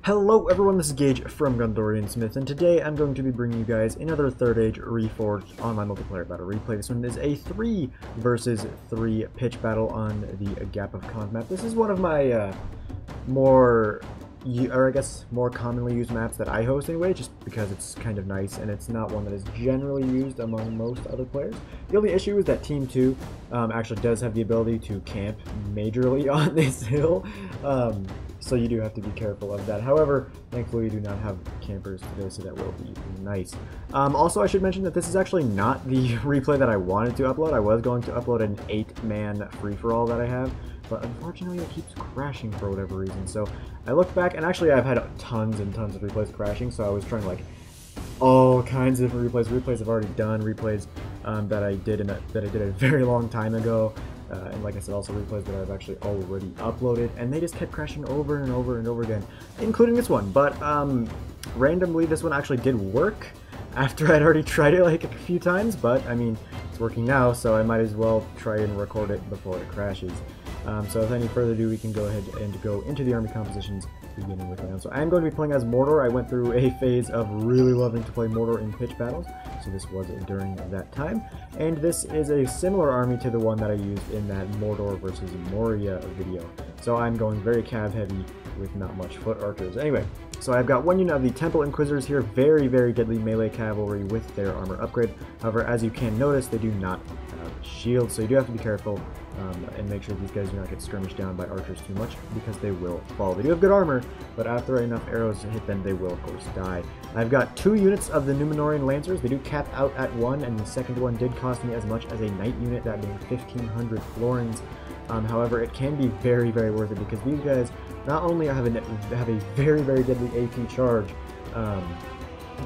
Hello everyone, this is Gage from Gondorian Smith, and today I'm going to be bringing you guys another Third Age Reforged online multiplayer battle replay. This one is a 3 versus 3 pitch battle on the Gap of Khand map. This is one of my more commonly used maps that I host anyway, just because it's kind of nice, and it's not one that is generally used among most other players. The only issue is that Team 2 actually does have the ability to camp majorly on this hill. So you do have to be careful of that. However, thankfully we do not have campers today, so that will be nice. Also, I should mention that this is actually not the replay that I wanted to upload. I was going to upload an 8-man free-for-all that I have, but unfortunately it keeps crashing for whatever reason. So I looked back, and actually I've had tons and tons of replays crashing, so I was trying like all kinds of replays. Replays I've already done, replays that I did a very long time ago. And like I said, also replays that I've actually already uploaded, and they just kept crashing over and over and over again, including this one. But randomly, this one actually did work after I'd already tried it like a few times. But I mean, it's working now, so I might as well try and record it before it crashes. So without any further ado, we can go ahead and go into the army compositions, beginning with round. So I'm going to be playing as Mordor. I went through a phase of really loving to play Mordor in pitch battles, so this was during that time. And this is a similar army to the one that I used in that Mordor versus Moria video. So I'm going very cav heavy with not much foot archers. Anyway, so I've got one unit of the Temple Inquisitors here, very, very deadly melee cavalry with their armor upgrade. However, as you can notice, they do not have shields, so you do have to be careful and make sure these guys do not get skirmished down by archers too much, because they will fall. They do have good armor, but after enough arrows to hit them, they will of course die. I've got 2 units of the Númenórean Lancers. They do cap out at 1, and the second one did cost me as much as a knight unit, that being 1,500 florins. However, it can be very, very worth it, because these guys not only have a very, very deadly AP charge,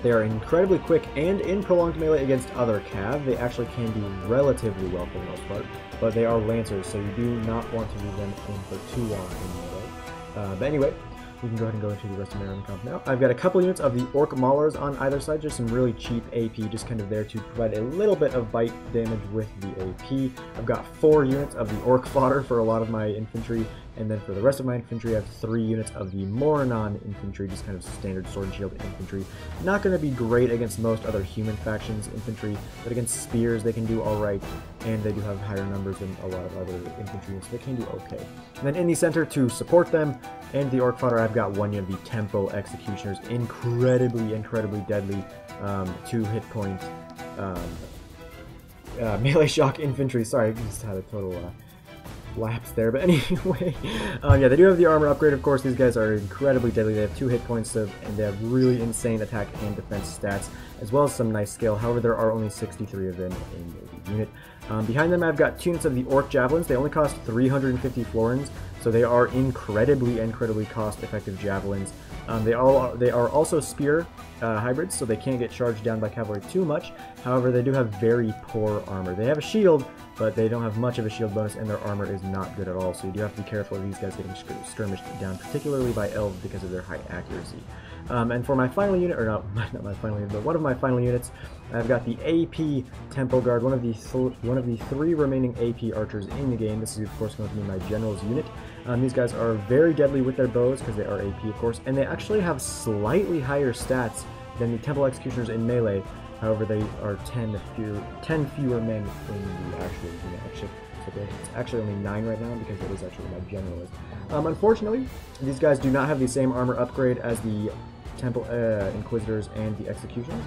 they are incredibly quick, and in prolonged melee against other cav, they actually can do relatively well for the most part, but they are lancers, so you do not want to leave them in for too long in melee. But anyway, we can go ahead and go into the rest of my army comp now. I've got a couple units of the Orc Maulers on either side, just some really cheap AP, just kind of there to provide a little bit of bite damage with the AP. I've got 4 units of the Orc Fodder for a lot of my infantry, and then for the rest of my infantry, I have 3 units of the Moranon infantry, just kind of standard sword and shield infantry. Not going to be great against most other human factions infantry, but against spears they can do alright, and they do have higher numbers than a lot of other infantry units, so they can do okay. And then in the center to support them, and the Orc Fodder, I've got 1 unit of the Temple Executioners, incredibly, incredibly deadly 2 hit point melee shock infantry. Sorry, I just had a total lapse there, but anyway, yeah, they do have the armor upgrade. Of course, these guys are incredibly deadly. They have 2 hit points, and they have really insane attack and defense stats, as well as some nice skill. However, there are only 63 of them in the unit. Behind them, I've got 2 units of the Orc Javelins. They only cost 350 florins, so they are incredibly cost-effective javelins. They are also spear hybrids, so they can't get charged down by cavalry too much. However, they do have very poor armor. They have a shield, but they don't have much of a shield bonus, and their armor is not good at all, so you do have to be careful of these guys getting skirmished down, particularly by elves, because of their high accuracy. And for my final unit, or not my final unit, but one of my final units, I've got the AP Temple Guard, one of the 3 remaining AP archers in the game. This is of course going to be my general's unit. These guys are very deadly with their bows, because they are AP of course, and they actually have slightly higher stats than the Temple Executioners in melee. However, they are 10 fewer men in the actual unit. So it's actually only 9 right now, because it is actually my general is. Unfortunately, these guys do not have the same armor upgrade as the Temple Inquisitors and the Executioners,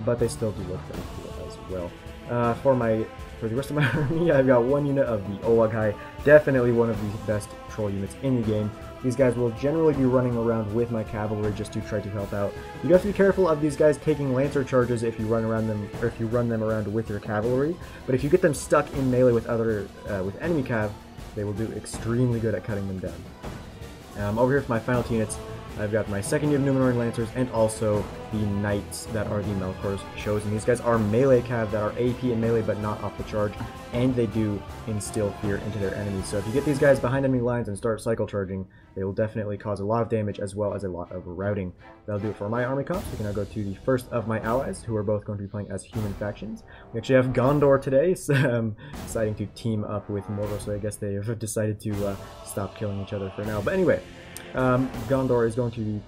but they still do look very cool as well. For the rest of my army, I've got 1 unit of the Olaghai, definitely one of the best troll units in the game. These guys will generally be running around with my cavalry just to try to help out. You have to be careful of these guys taking lancer charges if you run around them, or if you run them around with your cavalry. But if you get them stuck in melee with with enemy cav, they will do extremely good at cutting them down. Over here for my final 2 units, I've got my 2nd unit of Númenórean Lancers, and also the Knights that are the Melkor's Chosen. These guys are melee cav that are AP and melee, but not off the charge, and they do instill fear into their enemies. So if you get these guys behind enemy lines and start cycle charging, they will definitely cause a lot of damage, as well as a lot of routing. That'll do it for my army comps. We can now go to the first of my allies, who are both going to be playing as human factions. We actually have Gondor today, so deciding to team up with Mordor, so I guess they have decided to stop killing each other for now. But anyway, Gondor is going to be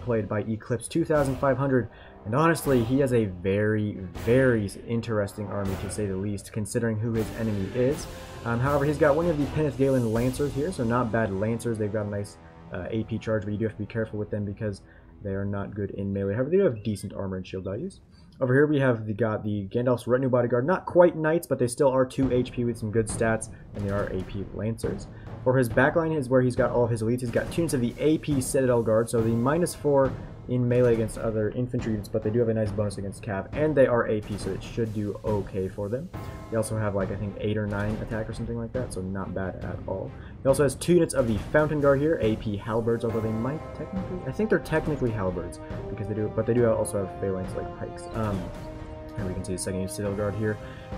played by Eclipse 2500, and honestly, he has a very, very interesting army, to say the least, considering who his enemy is. However, he's got one of the Peneth Galen Lancers here, so not bad Lancers. They've got a nice AP charge, but you do have to be careful with them because they are not good in melee. However, they do have decent armor and shield values. Over here we have the Gandalf's Retinue Bodyguard. Not quite Knights, but they still are 2 HP with some good stats, and they are AP Lancers. For his backline is where he's got all of his elites. He's got 2 units of the AP Citadel Guard, so the -4 in melee against other infantry units, but they do have a nice bonus against cav, and they are AP, so it should do okay for them. They also have, like, I think 8 or 9 attack or something like that, so not bad at all. He also has 2 units of the Fountain Guard here, AP Halberds, although they might technically, I think they're technically Halberds, because they do, but they do also have phalanx like pikes. And we can see the second Citadel Guard here.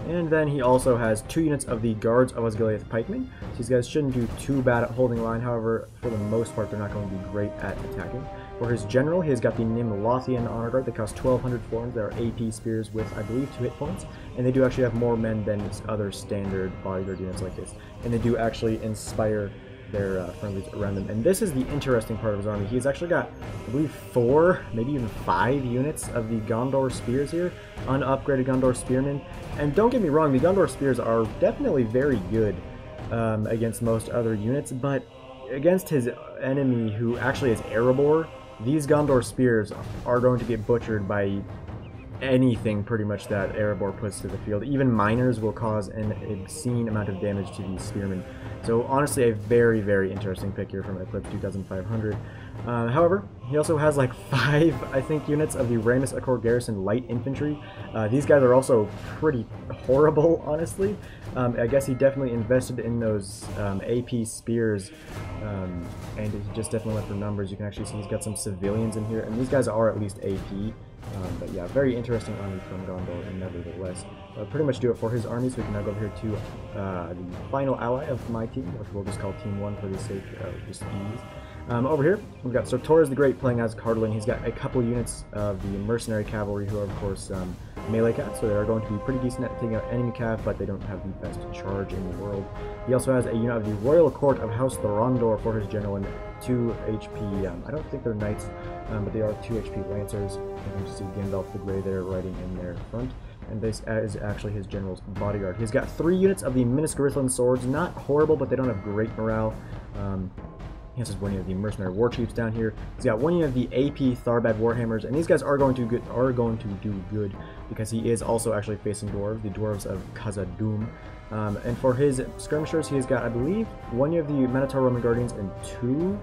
And then he also has 2 units of the Guards of Osgiliath Pikemen. So these guys shouldn't do too bad at holding line, however, for the most part, they're not going to be great at attacking. For his general, he has got the Nim Lothian Honor Guard. They cost 1,200 florins. They are AP spears with, I believe, 2 hit points. And they do actually have more men than other standard bodyguard units like this. And they do actually inspire their friendlies around them. And this is the interesting part of his army. He's actually got, I believe, 4, maybe even 5 units of the Gondor Spears here, unupgraded Gondor Spearmen. And don't get me wrong, the Gondor Spears are definitely very good against most other units, but against his enemy, who actually is Erebor, these Gondor Spears are going to get butchered by anything pretty much that Erebor puts to the field. Even miners will cause an obscene amount of damage to these spearmen. So honestly, a very, very interesting pick here from Eclipse 2500. However, he also has like 5, I think, units of the Ramus Accord Garrison Light Infantry. These guys are also pretty horrible, honestly. I guess he definitely invested in those AP spears, and he just definitely went for numbers. You can actually see he's got some civilians in here, and these guys are at least AP. But yeah, very interesting army from Gondor, nevertheless. Pretty much do it for his army, so we can now go over here to the final ally of my team, which we'll just call Team 1 for the sake of just ease. Over here, we've got Sir Torres the Great playing as Cardolan. He's got a couple units of the Mercenary Cavalry, who are, of course, melee cav, so they are going to be pretty decent at taking out enemy cav, but they don't have the best charge in the world. He also has a unit of the Royal Court of House Thorondor for his general, and 2 HP, I don't think they're knights, but they are 2 HP Lancers. You can see Gandalf the Grey there riding in their front. And this is actually his general's bodyguard. He's got 3 units of the Minas Tirith swords. Not horrible, but they don't have great morale. He has one unit of the Mercenary War Chiefs down here. He's got 1 unit of the AP Tharbad Warhammers, and these guys are going to do good because he is also actually facing dwarves, the dwarves of Khazad. And for his skirmishers, he has got, I believe, 1 unit of the Minotaur Roman Guardians and 2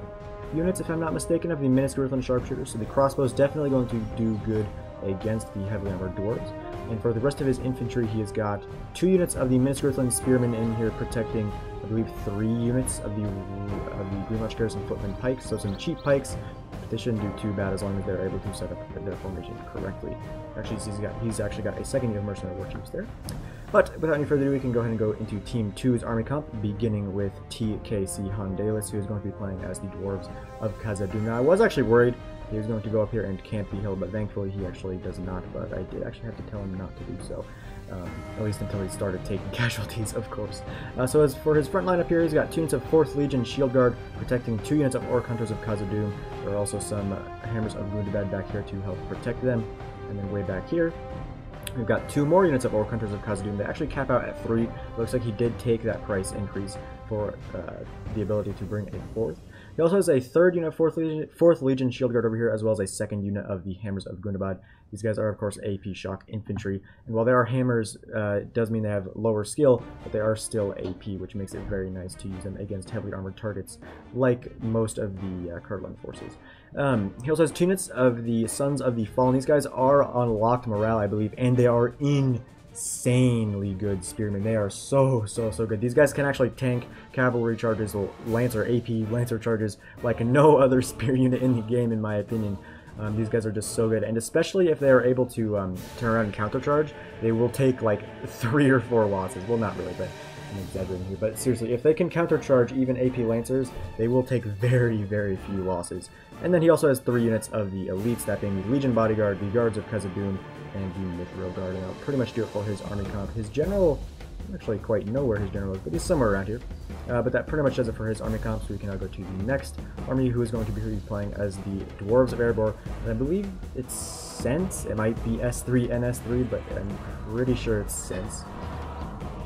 units, if I'm not mistaken, of the Minas Tirith Sharpshooters. So the crossbow is definitely going to do good against the heavily armored dwarves. And for the rest of his infantry, he has got 2 units of the Minas Tirith Spearmen in here protecting, I believe, 3 units of the Greenwatch Garrison Footman Pikes. So some cheap pikes, but they shouldn't do too bad as long as they're able to set up their formation correctly. Actually, he's actually got a second unit of Mercenary War Chiefs there. But without any further ado, we can go ahead and go into Team 2's army comp, beginning with TKC Hondalis, who is going to be playing as the Dwarves of Khazad. Now, I was actually worried he was going to go up here and camp the hill, but thankfully he actually does not, but I did actually have to tell him not to do so. At least until he started taking casualties, of course. So as for his front line up here, he's got 2 units of 4th Legion Shield Guard, protecting 2 units of Orc Hunters of Khazad. There are also some Hammers of Gundabad back here to help protect them. And then way back here, we've got 2 more units of Orc Hunters of Khazad. They actually cap out at 3. Looks like he did take that price increase for the ability to bring a 4th. He also has a 3rd unit of 4th Legion Shield Guard over here, as well as a 2nd unit of the Hammers of Gundabad. These guys are, of course, AP Shock Infantry. And while they are Hammers, it does mean they have lower skill, but they are still AP, which makes it very nice to use them against heavily armored targets, like most of the Cardolan forces. He also has 2 units of the Sons of the Fallen. These guys are on locked morale, I believe, and they are insanely good spearmen. They are so good. These guys can actually tank cavalry charges, Lancer AP Lancer charges like no other spear unit in the game, in my opinion. These guys are just so good, and especially if they are able to turn around and countercharge, they will take like 3 or 4 losses. Well, not really, but I'm exaggerating here. But seriously, if they can countercharge even AP Lancers, they will take very few losses. And then he also has 3 units of the elites, that being the Legion Bodyguard, the Guards of Khazad, and the Mithril Guard. And I'll pretty much do it for his army comp. His general, I don't actually quite know where his general is, but he's somewhere around here. But that pretty much does it for his army comp, so we can now go to the next army, who is going to be playing as the Dwarves of Erebor, and I believe it's Sense. It might be S3 and S3, but I'm pretty sure it's Sense.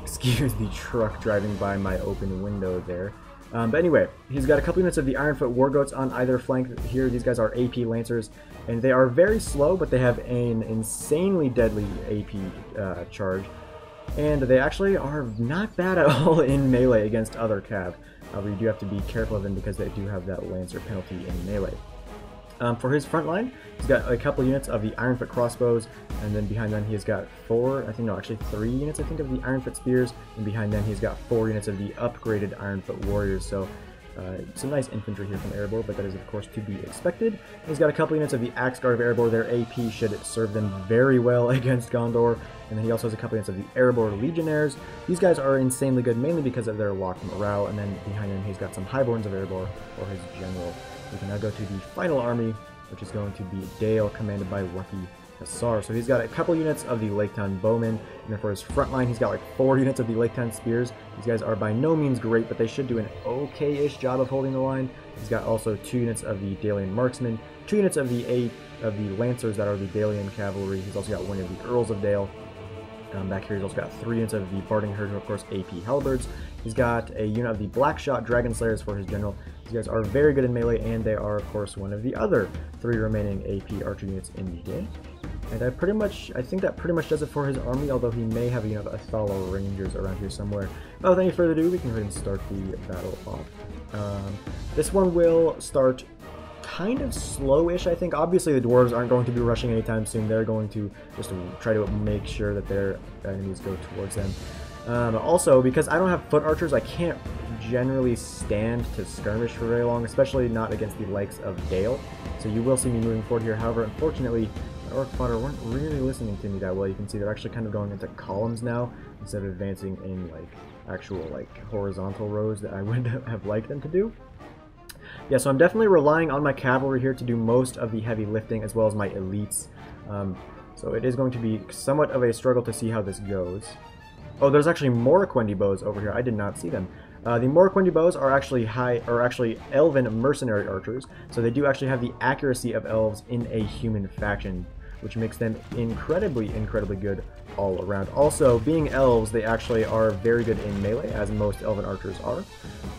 Excuse the truck driving by my open window there. But anyway, he's got a couple units of the Ironfoot Wargoats on either flank here. These guys are AP Lancers, and they are very slow, but they have an insanely deadly AP charge. And they actually are not bad at all in melee against other cav. However, you do have to be careful of them because they do have that Lancer penalty in melee. For his front line, he's got a couple units of the Ironfoot crossbows, and then behind them he's got three units, I think, of the Ironfoot spears, and behind them he's got 4 units of the upgraded Ironfoot warriors. So some nice infantry here from Erebor, but that is of course to be expected. He's got a couple units of the Axe Guard of Erebor. Their AP should serve them very well against Gondor, and then he also has a couple units of the Erebor Legionnaires. These guys are insanely good, mainly because of their locked morale, and then behind him he's got some Highborns of Erebor for his general. We can now go to the final army, which is going to be Dale, commanded by Lucky Hussar. So he's got a couple units of the Lake Town Bowmen, and then for his front line, he's got like 4 units of the Lake Town Spears. These guys are by no means great, but they should do an okay-ish job of holding the line. He's got also 2 units of the Dalian Marksmen, 2 units of the Lancers that are the Dalian Cavalry. He's also got 1 of the Earls of Dale. Back here, he's also got 3 units of the Barding Herd, and of course AP Halberds. He's got a unit of the Blackshot Dragon Slayers for his general. These guys are very good in melee, and they are, of course, one of the other 3 remaining AP archer units in the game. And I think that pretty much does it for his army, although he may have a unit of Athala Rangers around here somewhere. But without any further ado, we can go ahead and start the battle off. This one will start kind of slowish, I think. Obviously, the dwarves aren't going to be rushing anytime soon. They're going to just try to make sure that their enemies go towards them. Also, because I don't have foot archers, I can't generally stand to skirmish for very long, especially not against the likes of Dale. So you will see me moving forward here. However, unfortunately, my orc fodder weren't really listening to me that well. You can see they're actually kind of going into columns now instead of advancing in like actual horizontal rows that I would have liked them to do. Yeah, so I'm definitely relying on my cavalry here to do most of the heavy lifting, as well as my elites. So it is going to be somewhat of a struggle to see how this goes. Oh, there's actually more Quendi bows over here. I did not see them. The Morquendi bows are actually elven mercenary archers, so they do actually have the accuracy of elves in a human faction, which makes them incredibly good all around. Also, being elves, they actually are very good in melee, as most elven archers are.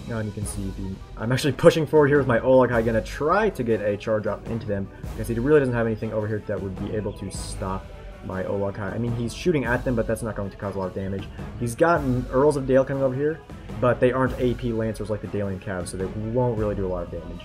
Now, and you can see I'm actually pushing forward here with my Olog-hai, gonna try to get a charge up into them, because he really doesn't have anything over here that would be able to stop my Olog-hai. I mean, he's shooting at them, but that's not going to cause a lot of damage. He's got Earls of Dale coming over here, but they aren't AP Lancers like the Dalian Cav, so they won't really do a lot of damage.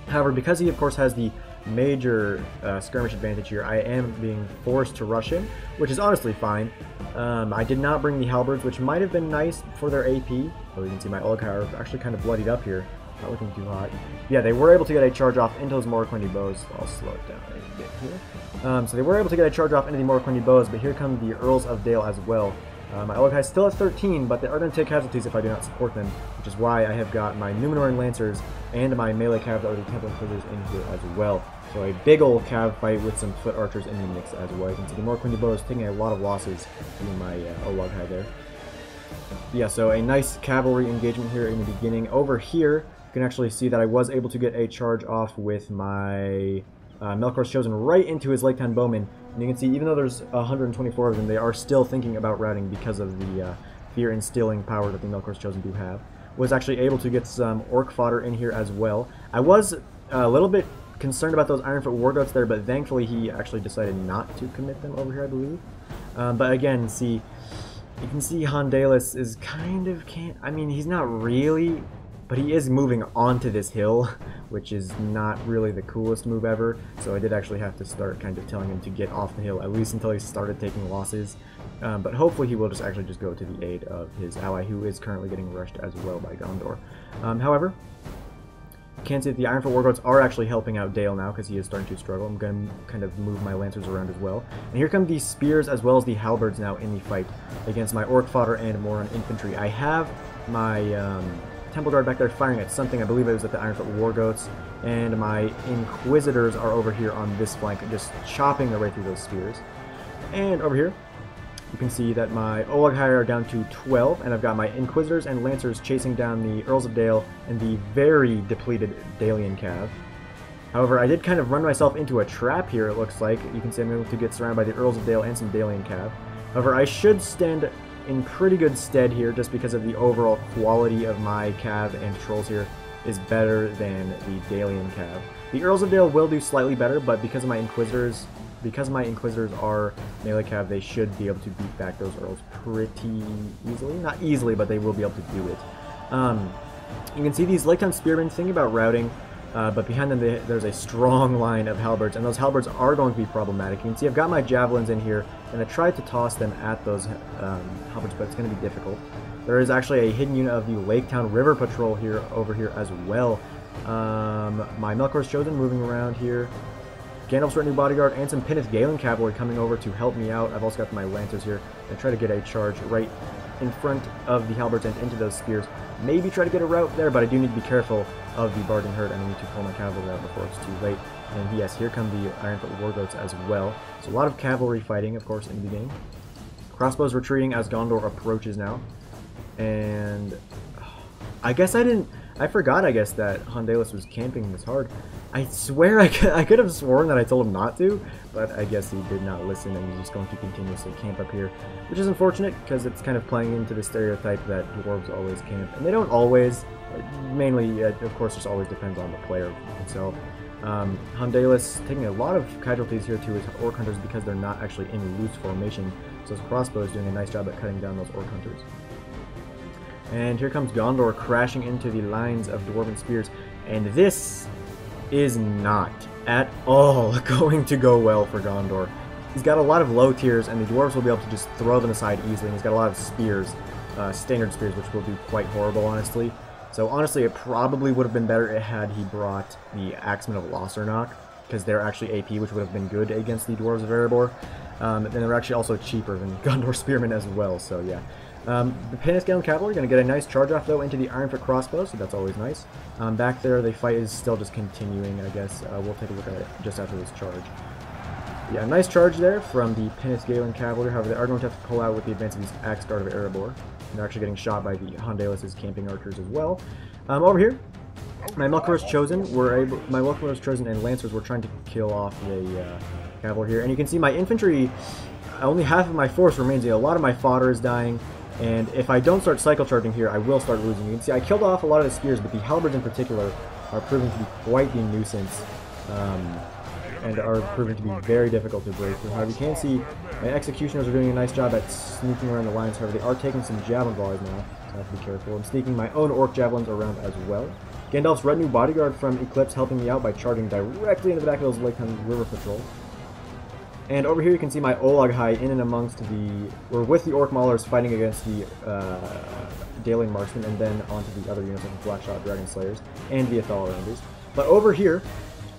However, because he, of course, has the major skirmish advantage here, I am being forced to rush him, which is honestly fine. I did not bring the halberds, which might have been nice for their AP. So you can see my Olog-hai are actually kind of bloodied up here. Not looking too hot. Yeah, they were able to get a charge off into those Morquendi bows. I'll slow it down a bit here. So they were able to get a charge off into the Morquendi bows, but here come the Earls of Dale as well. My Olog-hai is still at 13, but they are going to take casualties if I do not support them, which is why I have got my Numenorean Lancers and my melee cav that are the Temple Inquisitors in here as well. So a big old cav fight with some foot archers in the mix as well. You can see the Morquendi bows taking a lot of losses through my Olog-hai there. Yeah, so a nice cavalry engagement here in the beginning. Over here, you can actually see that I was able to get a charge off with my Melkor's Chosen right into his Lake Town Bowmen. And you can see, even though there's 124 of them, they are still thinking about routing because of the fear-instilling power that the Melkor's Chosen do have. Was actually able to get some orc fodder in here as well. I was a little bit concerned about those Ironfoot Wargoats there, but thankfully he actually decided not to commit them over here, I believe. But again, see, you can see Hondalis is kind of I mean, he's not really, but he is moving onto this hill, which is not really the coolest move ever. So I did actually have to start kind of telling him to get off the hill, at least until he started taking losses. But hopefully he will just actually just go to the aid of his ally, who is currently getting rushed as well by Gondor. However, you can see that the Ironfoot Wargoats are actually helping out Dale now, because he is starting to struggle. I'm going to kind of move my Lancers around as well. And here come the Spears as well as the Halberds now in the fight against my Orc Fodder and Moron Infantry. I have my Temple Guard back there firing at something. I believe it was at the Ironfoot Wargoats. And my Inquisitors are over here on this flank, just chopping their way through those spears. And over here, you can see that my Olaghai are down to 12, and I've got my Inquisitors and Lancers chasing down the Earls of Dale and the very depleted Dalian Cav. However, I did kind of run myself into a trap here, it looks like. You can see I'm able to get surrounded by the Earls of Dale and some Dalian Cav. However, I should stand in pretty good stead here just because of the overall quality of my Cav and Trolls here is better than the Dalian Cav. The Earls of Dale will do slightly better, but because my Inquisitors are melee Cav, they should be able to beat back those Earls pretty easily. Not easily, but they will be able to do it. You can see these Lake Town Spearmen thinking about routing, but behind them there's a strong line of halberds, and those halberds are going to be problematic. You can see I've got my javelins in here, and I tried to toss them at those halberds, but it's going to be difficult. There is actually a hidden unit of the Lake Town River Patrol here over here as well. My Melkor's Chosen moving around here. Gandalf's Retinue Bodyguard and some Pinnith Galen Cavalry coming over to help me out. I've also got my Lancers here. I try to get a charge right in front of the halberds and into those spears. Maybe try to get a route there, but I do need to be careful of the Barden Herd, and I need to pull my cavalry out before it's too late. And yes, here come the Ironfoot Wargoats as well. So a lot of cavalry fighting, of course, in the game. Crossbows retreating as Gondor approaches now. And I guess I forgot, I guess, that Hondalis was camping this hard. I swear I could have sworn that I told him not to, but I guess he did not listen, and he's just going to continuously camp up here, which is unfortunate because it's kind of playing into the stereotype that dwarves always camp. And they don't always. Mainly, of course, just always depends on the player himself. Hondalis taking a lot of casualties here to his Orc Hunters because they're not actually in loose formation, so his crossbow is doing a nice job at cutting down those Orc Hunters. And here comes Gondor crashing into the lines of Dwarven Spears, and this is not at all going to go well for Gondor. He's got a lot of low tiers, and the Dwarves will be able to just throw them aside easily, and he's got a lot of spears, standard spears, which will do quite horrible, honestly. So honestly, it probably would have been better had he brought the Axemen of Lossarnoch, because they're actually AP, which would have been good against the Dwarves of Erebor. And they're actually also cheaper than Gondor Spearmen as well, so yeah. The Pinnith Galen Cavalry are going to get a nice charge off, though, into the Ironfoot Crossbows, so that's always nice. Back there, the fight is still just continuing, I guess. We'll take a look at it just after this charge. Yeah, a nice charge there from the Pinnith Galen Cavalry. However, they are going to have to pull out with the advance of these Axe Guard of Erebor. And they're actually getting shot by the Hondalis' camping archers as well. Over here, my Melkor's Chosen and Lancers were trying to kill off the cavalry here. And you can see my infantry, only half of my force remains. A lot of my fodder is dying. And if I don't start cycle charging here, I will start losing. You can see I killed off a lot of the spears, but the halberds in particular are proving to be quite the nuisance. And are proving to be very difficult to break through. However, you can see my executioners are doing a nice job at sneaking around the lines. However, they are taking some javelin volleys now, so I have to be careful. I'm sneaking my own orc javelins around as well. Gandalf's Retinue Bodyguard from Eclipse helping me out by charging directly into the back of those Lake Town River Patrol. And over here you can see my Olaghai in and amongst with the Orc Maulers fighting against the Dalian Marksmen, and then onto the other units like the Blackshot Dragon Slayers and the Athal Rounders. But over here,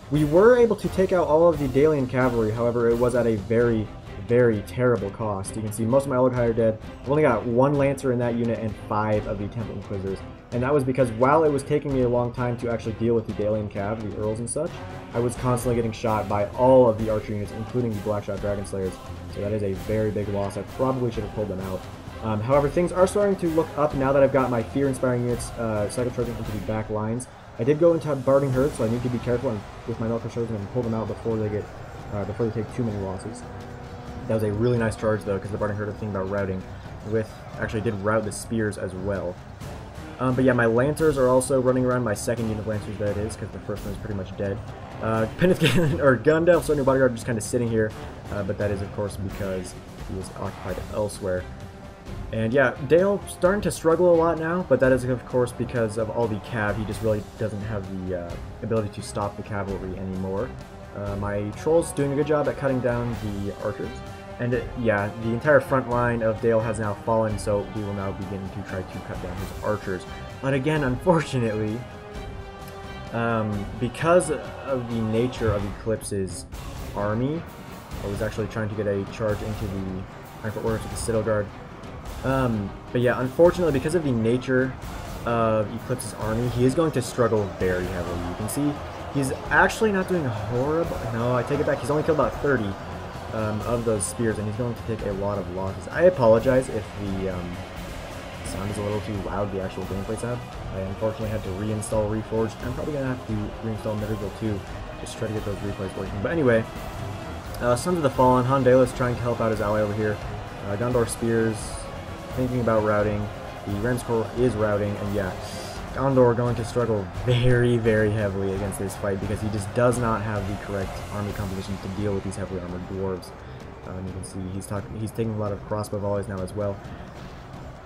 we were able to take out all of the Dalian Cavalry, however, it was at a very, very terrible cost. You can see most of my Olaghai are dead. I've only got one Lancer in that unit and 5 of the Temple Inquisitors. And that was because while it was taking me a long time to actually deal with the Dalian Cav, the Earls and such, I was constantly getting shot by all of the archer units, including the Blackshot Dragon Slayers. So that is a very big loss. I probably should have pulled them out. However, things are starting to look up now that I've got my fear-inspiring units cycle charging into the back lines. I did go into Barding Herd, so I need to be careful with my Melkor's Chosen and pull them out before they take too many losses. That was a really nice charge though, because the Barding Herd are thinking about routing. Actually, I did route the spears as well. But yeah, my Lancers are also running around. My second unit of Lancers, that is, because the first one is pretty much dead. Gandalf's Retinue Bodyguard just kind of sitting here, but that is of course because he is occupied elsewhere. And yeah, Dale starting to struggle a lot now, but that is of course because of all the cav. He just really doesn't have the ability to stop the cavalry anymore. My Trolls doing a good job at cutting down the archers. And yeah, the entire front line of Dale has now fallen, so we will now begin to try to cut down his archers. But again, unfortunately, because of the nature of Eclipse's army, I was actually trying to get a charge into the Ironfoot Warriors with the Citadel Guard. But yeah, unfortunately, because of the nature of Eclipse's army, he is going to struggle very heavily. You can see he's actually not doing horrible. No, I take it back. He's only killed about 30. of those spears, and he's going to take a lot of losses. I apologize if the sound is a little too loud, the actual gameplay sound. I unfortunately had to reinstall Reforged. I'm probably going to have to reinstall Mordor too, just to try to get those replays working. But anyway, Sons of the Fallen, Hondalis trying to help out his ally over here. Gondor Spears, thinking about routing. The Ram's Core is routing, and yeah, Gondor going to struggle very, very heavily against this fight because he just does not have the correct army composition to deal with these heavily armored dwarves. You can see he's taking a lot of crossbow volleys now as well.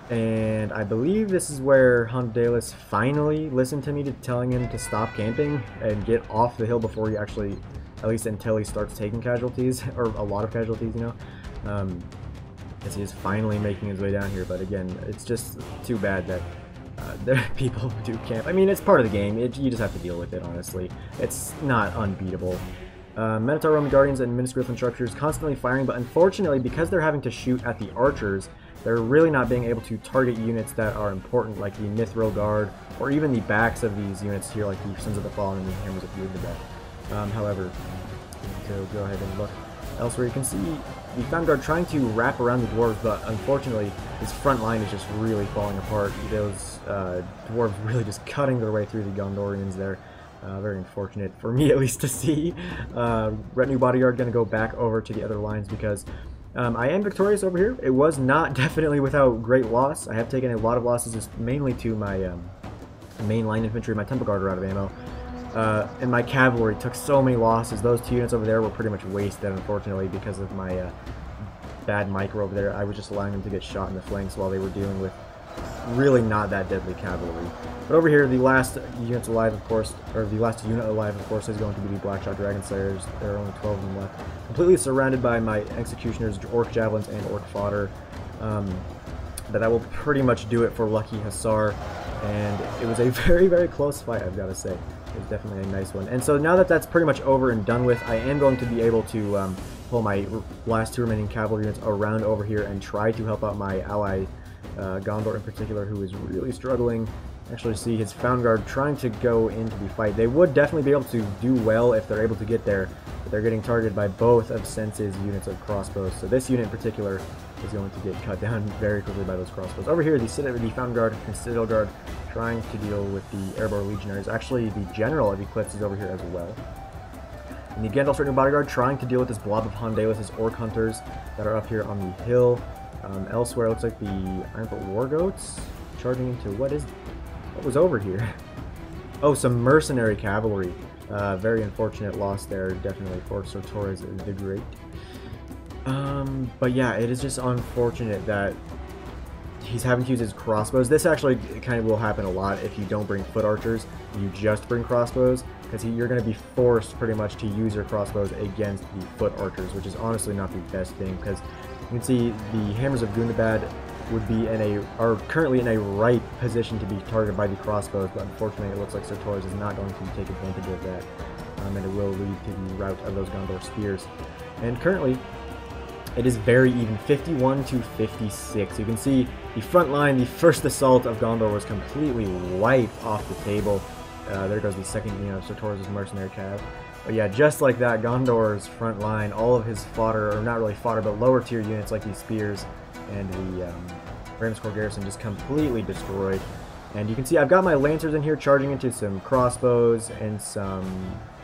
And I believe this is where Hondalis finally listened to me telling him to stop camping and get off the hill before he actually, at least until he starts taking casualties, or a lot of casualties, you know. As he is finally making his way down here, but again, it's just too bad that there are people who do camp. I mean, it's part of the game. You just have to deal with it, honestly. It's not unbeatable. Minotaur Roman Guardians and Minuscule Structures constantly firing, but unfortunately, because they're having to shoot at the archers, they're really not being able to target units that are important, like the Mithril Guard, or even the backs of these units here, like the Sons of the Fallen and the Hammers of Gondor. However, to go ahead and look elsewhere, you can see the Vanguard trying to wrap around the dwarves, but unfortunately his front line is just really falling apart. Those dwarves really just cutting their way through the Gondorians there. Very unfortunate for me, at least, to see. Retinue Bodyguard going to go back over to the other lines because I am victorious over here. It was not definitely without great loss. I have taken a lot of losses, just mainly to my main line infantry. My Temple Guard are out of ammo. And my cavalry took so many losses. Those two units over there were pretty much wasted, unfortunately, because of my bad micro over there. I was just allowing them to get shot in the flanks while they were dealing with really not that deadly cavalry. But over here, the last units alive, of course, or the last unit alive, of course, is going to be the Blackshot Dragon Slayers. There are only 12 of them left. Completely surrounded by my Executioners, Orc Javelins, and Orc Fodder. But that will pretty much do it for Lucky Hussar. And it was a very, very close fight, I've got to say. It was definitely a nice one. And so now that that's pretty much over and done with, I am going to be able to pull my last two remaining cavalry units around over here and try to help out my ally, Gondor in particular, who is really struggling. Actually see his Found Guard trying to go into the fight. They would definitely be able to do well if they're able to get there, but they're getting targeted by both of Sense's units of crossbows. So this unit in particular is going to get cut down very quickly by those crossbows. Over here, the Found Guard and Citadel Guard trying to deal with the Erebor Legionaries. Actually, the General of Eclipse is over here as well. And the Gandalf's Retinue Bodyguard trying to deal with this blob of Hondalis' Orc Hunters that are up here on the hill. Elsewhere, it looks like the Ironfoot War Goats charging into what was over here? Oh, some mercenary cavalry. Very unfortunate loss there, definitely, for Sir Torres the Great. But yeah, it is just unfortunate that he's having to use his crossbows. This actually kind of will happen a lot if you don't bring foot archers, you just bring crossbows, because you're going to be forced pretty much to use your crossbows against the foot archers, which is honestly not the best thing, because you can see the Hammers of Gondor would be are currently in a right position to be targeted by the crossbows, but unfortunately it looks like Sir Torres is not going to take advantage of that, and it will lead to the rout of those Gondor spears. And currently, it is very even, 51 to 56. You can see the front line, the first assault of Gondor was completely wiped off the table. There goes the second unit of Sir Torres' mercenary cav. But yeah, just like that, Gondor's front line, all of his fodder, or not really fodder, but lower tier units like these spears and the Ram's Core garrison just completely destroyed. And you can see I've got my Lancers in here charging into some crossbows and some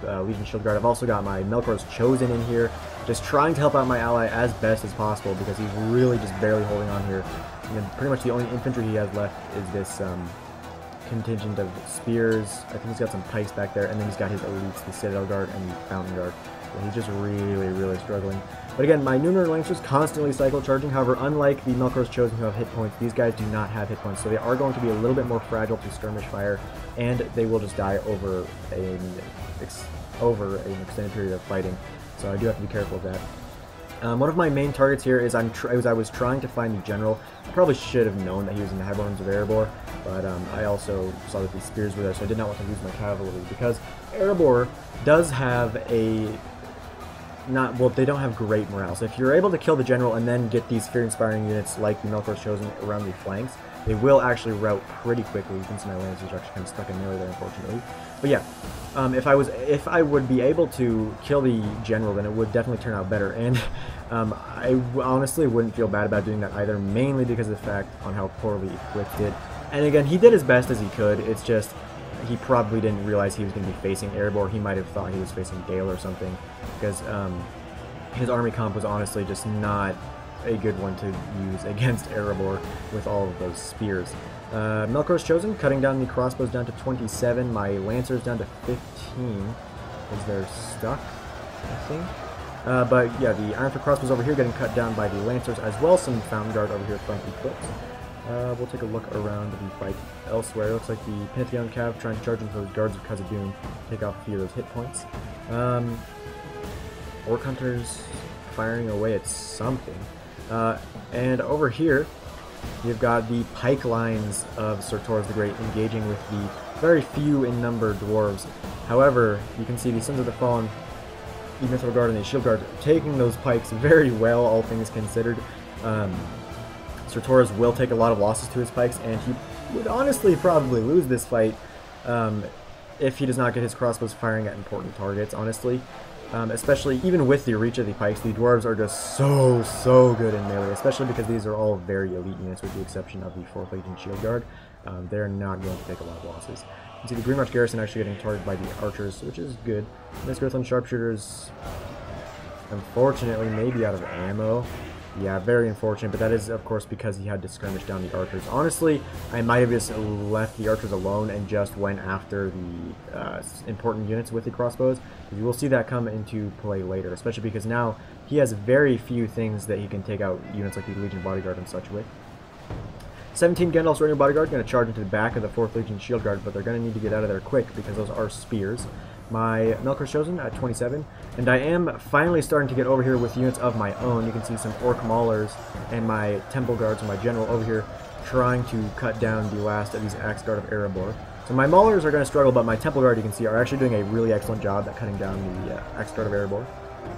Legion Shield Guard. I've also got my Melkor's Chosen in here, just trying to help out my ally as best as possible because he's really just barely holding on here. And then pretty much the only infantry he has left is this contingent of spears. I think he's got some pikes back there, and then he's got his elites, the Citadel Guard and the Fountain Guard. So he's just really, really struggling. But again, my Nooner Lancers constantly cycle charging. However, unlike the Melkor's Chosen who have hit points, these guys do not have hit points, so they are going to be a little bit more fragile to skirmish fire, and they will just die over an extended period of fighting. So I do have to be careful of that. One of my main targets here is I was trying to find the General. I probably should have known that he was in the Highborns of Erebor, but I also saw that these spears were there, so I did not want to lose my cavalry, because Erebor does have they don't have great morale. So if you're able to kill the General and then get these fear-inspiring units like the Melkor's Chosen around the flanks, they will actually rout pretty quickly. You can see my lancers are actually kind of stuck in melee there, unfortunately. But yeah, if I would be able to kill the general, then it would definitely turn out better. And I honestly wouldn't feel bad about doing that either, mainly because of the fact on how poorly equipped it. And again, he did as best as he could. It's just he probably didn't realize he was going to be facing Erebor. He might have thought he was facing Gale or something, because his army comp was honestly just not a good one to use against Erebor with all of those spears. Melkor's Chosen, cutting down the crossbows down to 27, my lancers down to 15, because they're stuck, I think. But yeah, the Ironfoot crossbows over here getting cut down by the lancers, as well as some Fountain Guard over here from Eclipse. We'll take a look around the fight elsewhere. It looks like the Pantheon Cav trying to charge into those guards of Khazad, take off a few of those hit points. Orc Hunters firing away at something. And over here, you've got the pike lines of Sir Torres the Great engaging with the very few in number dwarves. However, you can see the Sons of the Fallen, the Mithril Guard and the Shield Guard taking those pikes very well, all things considered. Sir Torres will take a lot of losses to his pikes, and he would honestly probably lose this fight if he does not get his crossbows firing at important targets, honestly. Especially, even with the reach of the pikes, the dwarves are just so good in melee, especially because these are all very elite units, with the exception of the 4th Legion Shield Guard. They're not going to take a lot of losses. You can see the Green March Garrison actually getting targeted by the archers, which is good. This Griffin Sharpshooters, unfortunately, maybe out of ammo. Yeah, very unfortunate, but that is, of course, because he had to skirmish down the archers. Honestly, I might have just left the archers alone and just went after the important units with the crossbows. You will see that come into play later, especially because now he has very few things that he can take out units like the Legion Bodyguard and such with. 17 Gandalf's Ranger Bodyguard going to charge into the back of the 4th Legion Shield Guard, but they're going to need to get out of there quick because those are spears. My Melkor's Chosen at 27, and I am finally starting to get over here with units of my own. You can see some Orc Maulers and my Temple Guards and my General over here trying to cut down the last of these Axe Guard of Erebor. So my Maulers are going to struggle, but my Temple Guard, you can see, are actually doing a really excellent job at cutting down the Axe Guard of Erebor.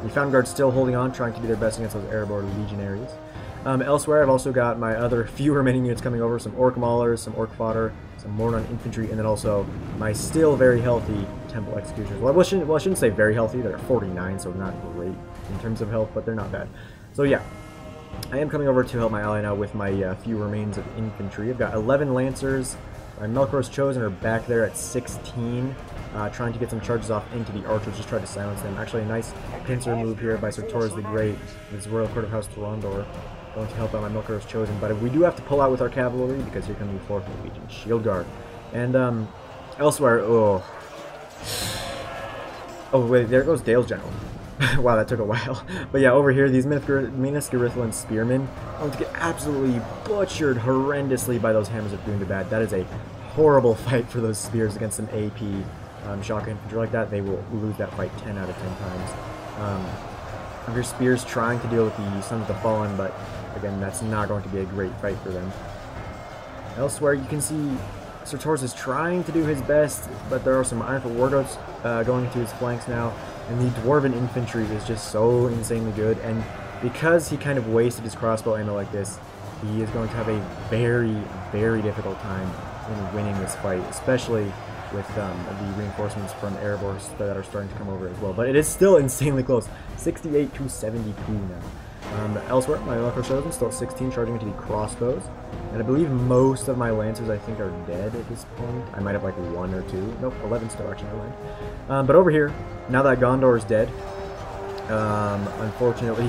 The Fountain Guard's still holding on, trying to do their best against those Erebor Legionaries. Elsewhere, I've also got my other few remaining units coming over, some Orc Maulers, some Orc Fodder, some Mordor Infantry, and then also my still very healthy Temple Executioners. Well, I shouldn't say very healthy, they're 49, so not great in terms of health, but they're not bad. So yeah, I am coming over to help my ally now with my few remains of infantry. I've got 11 Lancers. My Melkor's Chosen are back there at 16, trying to get some charges off into the archers, just try to silence them. Actually, a nice pincer move here by Sir Torres the Great, with his Royal Court of House Torondor, going to help out my Melkor's Chosen. But we do have to pull out with our cavalry, because here comes the 4th Legion Shield Guard. And elsewhere, oh wait, there goes Dale's General. Wow, that took a while. But yeah, over here, these Minas Tirith Spearmen are going to get absolutely butchered horrendously by those Hammers of Gundabad. That is a horrible fight for those spears against some AP shock infantry like that. They will lose that fight 10 out of 10 times. Your spears trying to deal with the Sons of the Fallen, but again, that's not going to be a great fight for them. Elsewhere, you can see Sir Torres is trying to do his best, but there are some Ironfoot Wargoats going into his flanks now, and the Dwarven Infantry is just so insanely good, and because he kind of wasted his crossbow ammo like this, he is going to have a very difficult time in winning this fight, especially with the reinforcements from Erebor that are starting to come over as well. But it is still insanely close, 68 to 72 now. Elsewhere, my Melkor's Chosen still at 16, charging into the crossbows. And I believe most of my lancers, I think, are dead at this point. I might have like 1 or 2. Nope, 11 still, actually, never mind. But over here, now that Gondor is dead, unfortunately,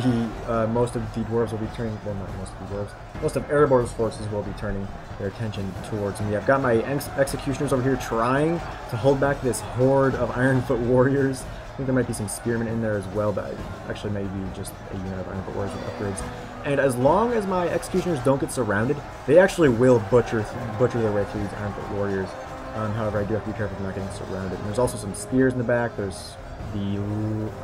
most of the dwarves will be turning, well, not most of the dwarves, most of Erebor's forces will be turning their attention towards me. I've got my executioners over here trying to hold back this horde of Ironfoot warriors. I think there might be some spearmen in there as well, but actually maybe just a unit of Ironfoot warriors with upgrades. And as long as my executioners don't get surrounded, they actually will butcher their way through these Ironfoot warriors. However, I do have to be careful of not getting surrounded. And there's also some spears in the back. There's the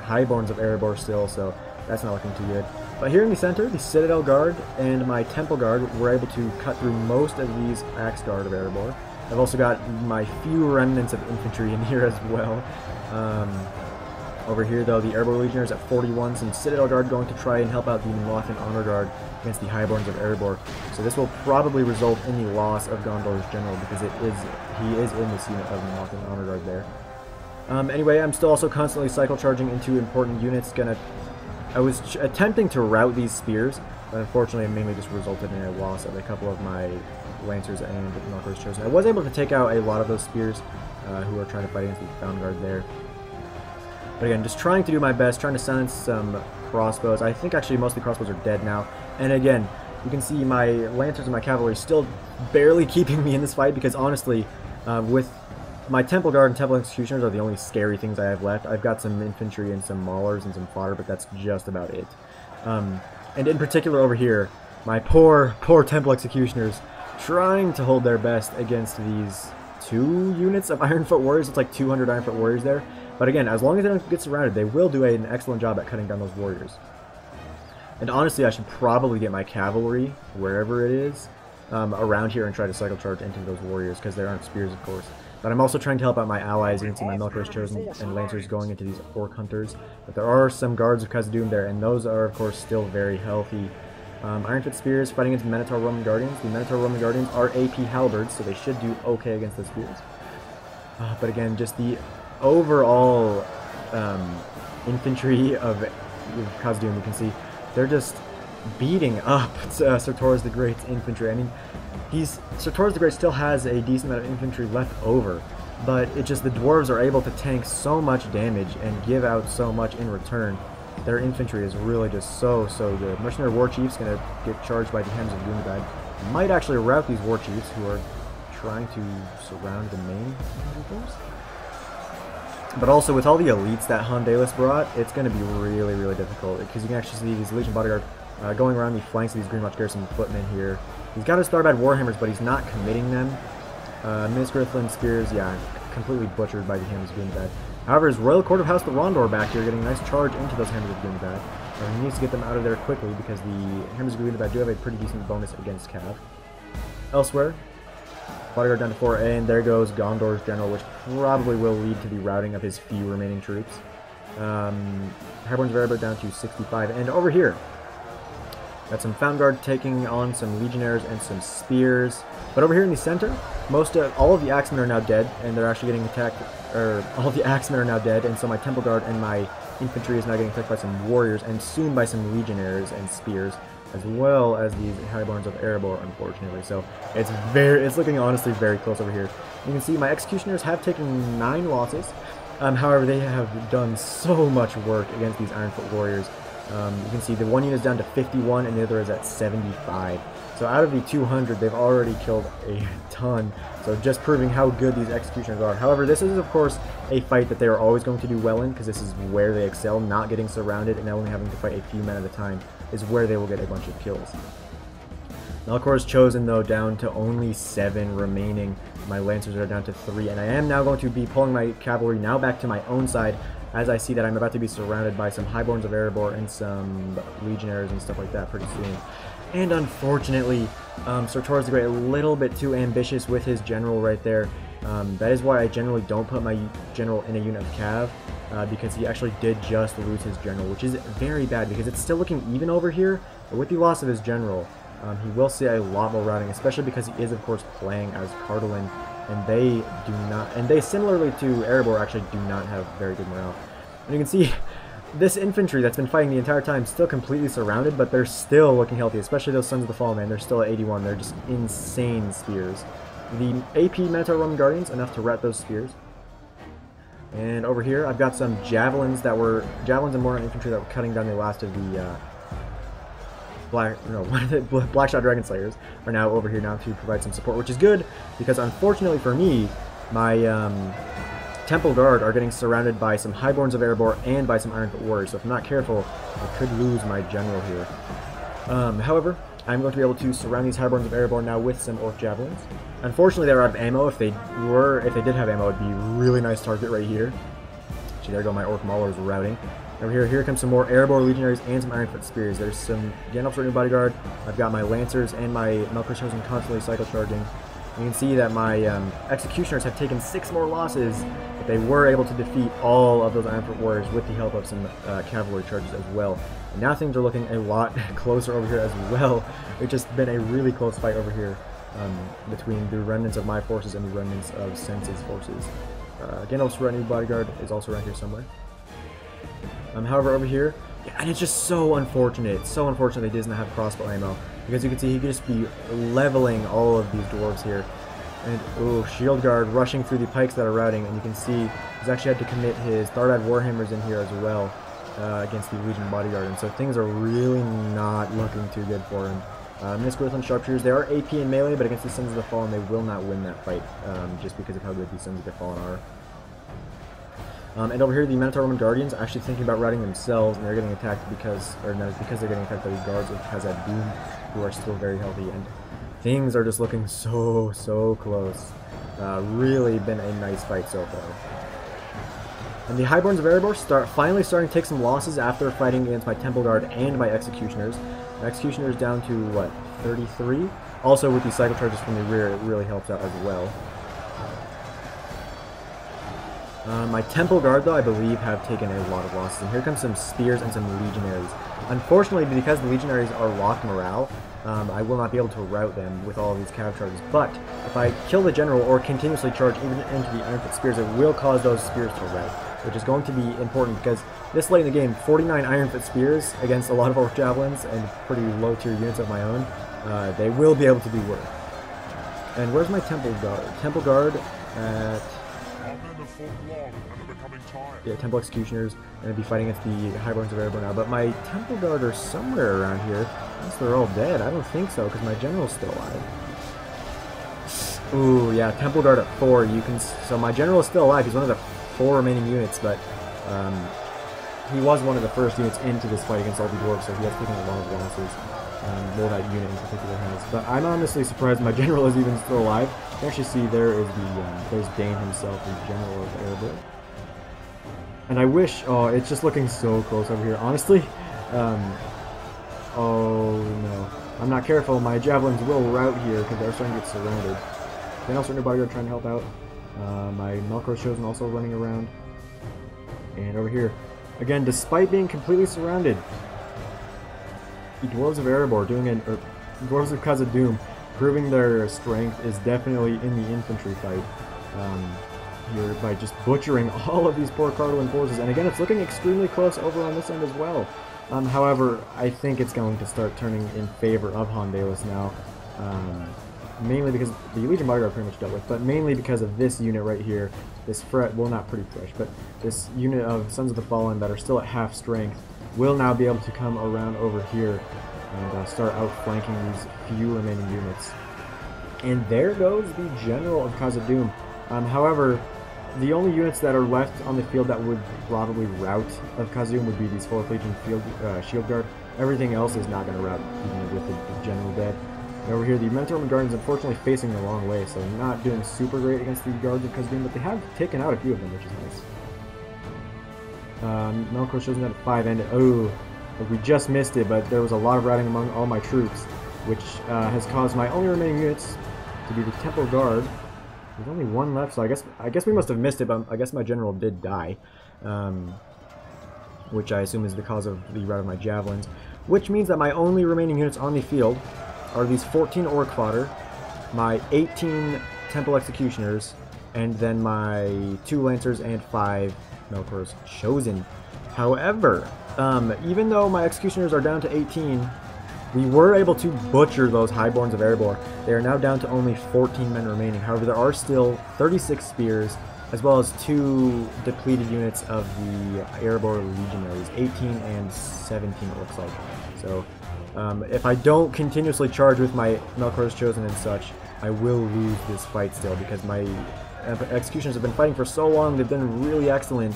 Highborns of Erebor still, so that's not looking too good. But here in the center, the Citadel Guard and my Temple Guard were able to cut through most of these Axe Guard of Erebor. I've also got my few remnants of infantry in here as well. Over here, though, the Erebor Legionnaires at 41, some Citadel Guard going to try and help out the Mothan Honor Guard against the Highborns of Erebor. So this will probably result in the loss of Gondor's general, because he is in this unit of Mothan Honor Guard there. Anyway, I'm still also constantly cycle charging into important units. I was attempting to rout these spears, but unfortunately it mainly just resulted in a loss of a couple of my Lancers and Melkor's Chosen. I was able to take out a lot of those spears who are trying to fight against the Found Guard there. But again, just trying to do my best, trying to silence some crossbows. I think actually most of the crossbows are dead now. And again, you can see my Lancers and my Cavalry still barely keeping me in this fight, because honestly, with my Temple Guard and Temple Executioners are the only scary things I have left. I've got some infantry and some maulers and some fodder, but that's just about it. And in particular over here, my poor Temple Executioners trying to hold their best against these 2 units of Ironfoot Warriors. It's like 200 Ironfoot Warriors there. But again, as long as they don't get surrounded, they will do an excellent job at cutting down those warriors. And honestly, I should probably get my cavalry, wherever it is, around here and try to cycle charge into those warriors, because there aren't spears, of course. But I'm also trying to help out my allies. You can see my Melkor's Chosen and Lancers going into these Orc Hunters. But there are some Guards of Khazad there, and those are, of course, still very healthy. Ironfoot Spears fighting against Minotaur Roman Guardians. The Minotaur Roman Guardians are AP Halberds, so they should do okay against the spears. But again, just the overall infantry of Khazad, you can see, they're just beating up Sir Torres the Great's infantry. I mean, Sir Torres the Great still has a decent amount of infantry left over, but it's just the dwarves are able to tank so much damage and give out so much in return. Their infantry is really just so good. Mercenary War Chief's gonna get charged by the Hems of Doomdad. Might actually rout these War Chiefs who are trying to surround the main force. But also, with all the elites that Hondalis brought, it's going to be really difficult, because you can actually see these Legion Bodyguard going around the flanks of these Greenwatch Garrison footmen here. He's got his Starbad Warhammers, but he's not committing them. Minisgrithland Spears, yeah, completely butchered by the Hammers of Doomdad. However, his Royal Court of House the Rondor back here, getting a nice charge into those Hammers of Doomdad. He needs to get them out of there quickly, because the Hammers of Doomdad do have a pretty decent bonus against Cav. Elsewhere, Bodyguard down to 4, and there goes Gondor's general, which probably will lead to the routing of his few remaining troops. Highborns of Erebor down to 65, and over here, got some Found Guard taking on some Legionnaires and some Spears. But over here in the center, all of the Axemen are now dead, and they're actually getting attacked, all of the Axemen are now dead, and so my Temple Guard and my infantry is now getting attacked by some Warriors, and soon by some Legionnaires and Spears, as well as these Highborns of Erebor, unfortunately. So it's looking honestly very close over here. You can see my Executioners have taken 9 losses. However, they have done so much work against these Ironfoot Warriors. You can see the one unit is down to 51 and the other is at 75. So out of the 200, they've already killed a ton. So just proving how good these Executioners are. However, this is, of course, a fight that they are always going to do well in, because this is where they excel. Not getting surrounded and only having to fight a few men at a time is where they will get a bunch of kills. Melkor's Chosen, though, down to only 7 remaining. My Lancers are down to 3, and I am now going to be pulling my Cavalry now back to my own side, as I see that I'm about to be surrounded by some Highborns of Erebor and some Legionnaires and stuff like that pretty soon. And unfortunately, Sir Torres the Great a little bit too ambitious with his general right there. That is why I generally don't put my general in a unit of Cav, because he actually did just lose his general, which is very bad, because it's still looking even over here. But with the loss of his general, he will see a lot more routing, especially because he is, of course, playing as Cardolan, and they similarly to Erebor, actually do not have very good morale. And you can see this infantry that's been fighting the entire time still completely surrounded, but they're still looking healthy, especially those Sons of the Fallen Man. They're still at 81. They're just insane spears. The AP Minotaur Roman Guardians, enough to rat those spears. And over here, I've got some javelins and Mormon infantry that were cutting down the last of the Blackshot Dragon Slayers are now over here now to provide some support, which is good, because unfortunately for me, my Temple Guard are getting surrounded by some Highborns of Erebor and by some Ironfoot Warriors, so if I'm not careful, I could lose my general here. However, I'm going to be able to surround these Highborns of Erebor now with some Orc Javelins. Unfortunately, they're out of ammo. If they did have ammo, it'd be a really nice target right here. Actually, there go my Orc Maulers routing. Over here comes some more Erebor Legionaries and some Ironfoot Spears. There's some Gandalf's New Bodyguard. I've got my Lancers and my Melkor's Chosen constantly cycle charging. You can see that my executioners have taken 6 more losses, but they were able to defeat all of those Iron Foot warriors with the help of some cavalry charges as well. And now things are looking a lot closer over here as well. It's just been a really close fight over here between the remnants of my forces and the remnants of Sense's forces. Gandalf's retinue bodyguard is also around here somewhere. However, over here, yeah, and it's just so unfortunate he doesn't have crossbow ammo, because you can see he could just be leveling all of these dwarves here. And oh, shield guard rushing through the pikes that are routing, and you can see he's actually had to commit his Thardad warhammers in here as well against the Legion bodyguard, and so things are really not looking too good for him. Minisk and Sharpshooters, they are AP in melee, but against the Sons of the Fallen they will not win that fight, just because of how good the Sons of the Fallen are. And over here, the Men of Gondor Guardians are actually thinking about routing themselves, and they're getting attacked because they're getting attacked by the guards of Khazad Doom, who are still very healthy, and things are just looking so close. Really been a nice fight so far. And the Highborns of Erebor finally starting to take some losses after fighting against my Temple Guard and my Executioners. My Executioners down to, what, 33? Also with the cycle charges from the rear, it really helps out as well. My Temple Guard, though, I believe, have taken a lot of losses. And here comes some Spears and some Legionaries. Unfortunately, because the Legionaries are locked morale, I will not be able to rout them with all of these cav charges. But if I kill the General or continuously charge even into the Iron Foot Spears, it will cause those Spears to rout, which is going to be important because this late in the game, 49 Iron Foot Spears against a lot of Orc Javelins and pretty low tier units of my own, they will be able to do work. And where's my Temple Guard? Temple Guard at... Yeah, Temple Executioners, and I'd be fighting against the Highborns of Erebor now, but my Temple Guard are somewhere around here. Unless they're all dead. I don't think so, because my General's still alive. Ooh, yeah, Temple Guard at 4. You can, so my General is still alive. He's one of the 4 remaining units, but he was one of the first units into this fight against all the dwarves, so he has taken a lot of losses. Well, that unit in particular has. But I'm honestly surprised my General is even still alive. You can actually see there is there's Dane himself, the General of Erebor. And I wish, oh, it's just looking so close over here. Honestly, oh no, I'm not careful. My Javelins will rout here because they're starting to get surrounded. Then also, nobody are trying to help out. My Melkor's Chosen also running around. And over here, again, despite being completely surrounded, the Dwarves of Erebor Dwarves of Khazad Doom proving their strength is definitely in the infantry fight here by just butchering all of these poor Cardolan forces. And again, it's looking extremely close over on this end as well. However, I think it's going to start turning in favor of Hondalis now. Mainly because the Legion Bodyguard pretty much dealt with, but mainly because of this unit right here. This well, not pretty fresh, but this unit of Sons of the Fallen that are still at half strength will now be able to come around over here and start outflanking these few remaining units. And there goes the General of Khazad Doom. However, the only units that are left on the field that would probably rout of Khazad Doom would be these 4th Legion Shield Guard. Everything else is not going to rout, even with the General dead. And over here, the Men of Gondor Guardians unfortunately facing the wrong way, so not doing super great against the Guards of Khazad Doom, but they have taken out a few of them, which is nice. Melkor shows at 5 ended. Oh, we just missed it, but there was a lot of routing among all my troops, which has caused my only remaining units to be the Temple Guard. There's only 1 left, so I guess we must have missed it, but I guess my General did die, which I assume is the cause of the rout of my Javelins, which means that my only remaining units on the field are these 14 Orc Fodder, my 18 Temple Executioners, and then my 2 Lancers and 5 Melkor's Chosen. However, even though my Executioners are down to 18, we were able to butcher those Highborns of Erebor. They are now down to only 14 men remaining. However, there are still 36 Spears, as well as 2 depleted units of the Erebor Legionaries, 18 and 17 it looks like. So, if I don't continuously charge with my Melkor's Chosen and such, I will lose this fight still, because my Executioners have been fighting for so long. They've been really excellent,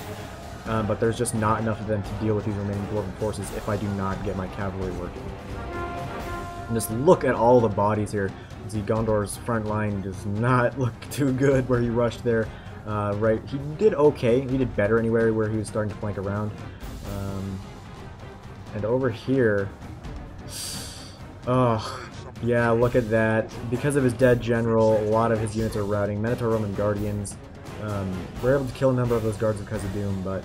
but there's just not enough of them to deal with these remaining Dwarven forces if I do not get my cavalry working. And just look at all the bodies here. See, Gondor's front line does not look too good where he rushed there. Right, he did okay. He did better anywhere where he was starting to flank around. And over here, oh, Yeah, look at that. Because of his dead general, a lot of his units are routing. Minotaur Roman Guardians. We're able to kill a number of those Guards of Khazad, but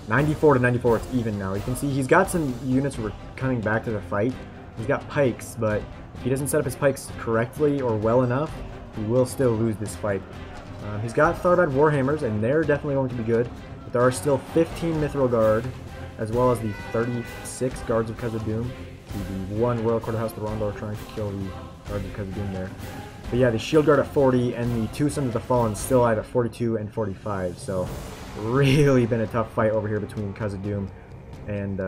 94 to 94, it's even now. You can see he's got some units coming back to the fight. He's got pikes, but if he doesn't set up his pikes correctly or well enough, he will still lose this fight. He's got Tharbad Warhammers, and they're definitely going to be good. But there are still 15 Mithril Guard, as well as the 36 Guards of Khazad, the one Royal Court of House of Rondor trying to kill the Guards of Khazad there. But yeah, the Shield Guard at 40, and the two Sons of the Fallen still at 42 and 45, so really been a tough fight over here between Khazad and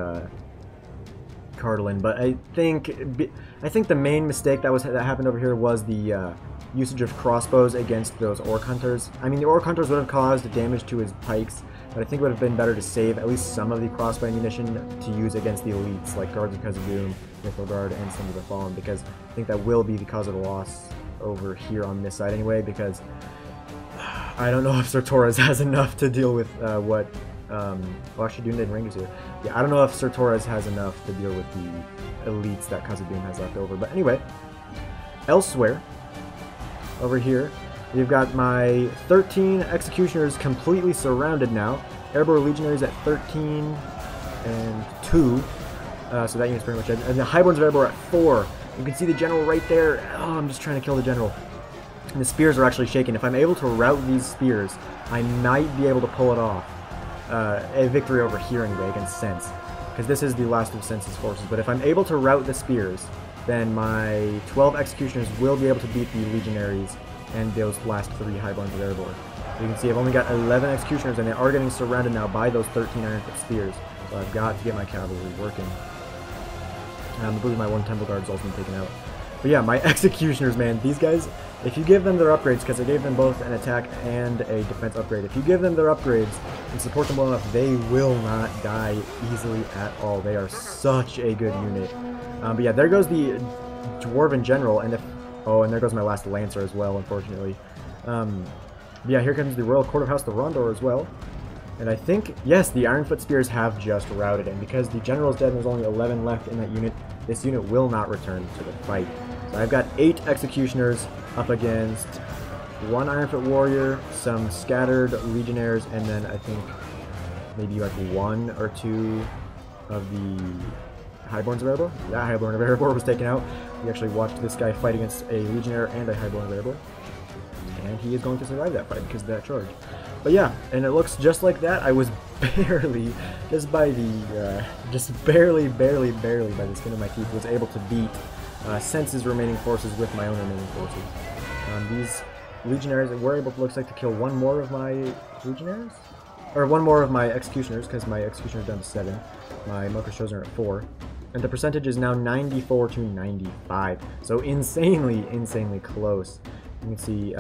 Cardolan. But I think the main mistake that happened over here was the usage of crossbows against those Orc Hunters. I mean, the Orc Hunters would have caused damage to his pikes, but I think it would have been better to save at least some of the crossbow ammunition to use against the elites, like Guards of Khazad, Mithril Guard, and Sons of the Fallen, because I think that will be the cause of the loss over here on this side anyway, because I don't know if Sir Torres has enough to deal with well, actually, Dune Rangers here. Yeah, I don't know if Sir Torres has enough to deal with the elites that Khazad has left over. But anyway, elsewhere, over here, we've got my 13 Executioners completely surrounded now. Erebor Legionaries at 13 and 2. So that unit's pretty much dead. And the Highborns of Erebor at 4. You can see the general right there. Oh, I'm just trying to kill the general. And the spears are actually shaking. If I'm able to route these spears, I might be able to pull it off. A victory over here anyway against Sense. Because this is the last of Sense's forces. But if I'm able to route the spears, then my 12 Executioners will be able to beat the Legionaries and those last 3 Highborns of Erebor. You can see I've only got 11 Executioners, and they are getting surrounded now by those 13 Iron-Foot spears. So I've got to get my cavalry working. I believe my 1 Temple Guard's also been taken out. But yeah, my Executioners, man, these guys, if you give them their upgrades, because I gave them both an attack and a defense upgrade, if you give them their upgrades and support them well enough, they will not die easily at all. They are such a good unit. But yeah, there goes the Dwarven General, and and there goes my last Lancer as well, unfortunately. But yeah, here comes the Royal Court of House of Rondor as well. And I think, yes, the Ironfoot Spears have just routed, and because the General is dead and there's only 11 left in that unit, this unit will not return to the fight. So I've got 8 Executioners up against 1 Ironfoot Warrior, some scattered Legionnaires, and then I think maybe like 1 or 2 of the Highborns of Erebor. That Highborn of Erebor was taken out. We actually watched this guy fight against a Legionnaire and a Highborn of Erebor. And he is going to survive that fight because of that charge. But yeah, and it looks just like that. I was barely, just barely by the skin of my teeth, was able to beat Sense's remaining forces with my own remaining forces. These Legionnaires were able, looks like, to kill 1 more of my Legionnaires? Or 1 more of my Executioners, because my Executioner's down to 7. My Monkish Chosen are at 4. And the percentage is now 94 to 95. So insanely close. You can see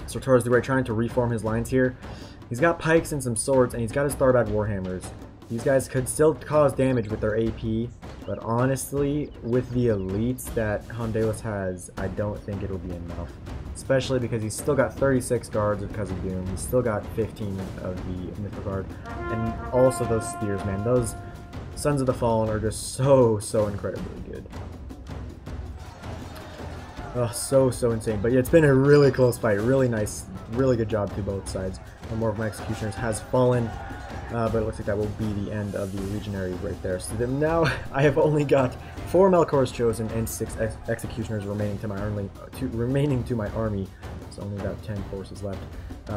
Sir Torres the Great trying to reform his lines here. He's got pikes and some swords, and he's got his Tharbad Warhammers. These guys could still cause damage with their AP, but honestly, with the elites that Hondalos has, I don't think it'll be enough. Especially because he's still got 36 Guards of Khazad. He's still got 15 of the Mithril Guard. And also those spears, man. Those Sons of the Fallen are just so incredibly good. Oh, so insane. But yeah, it's been a really close fight. Really nice, really good job to both sides. One more of my Executioners has fallen, but it looks like that will be the end of the Legionary right there. So then now I have only got 4 Melkors Chosen and 6 Executioners remaining to my army. So only about 10 forces left.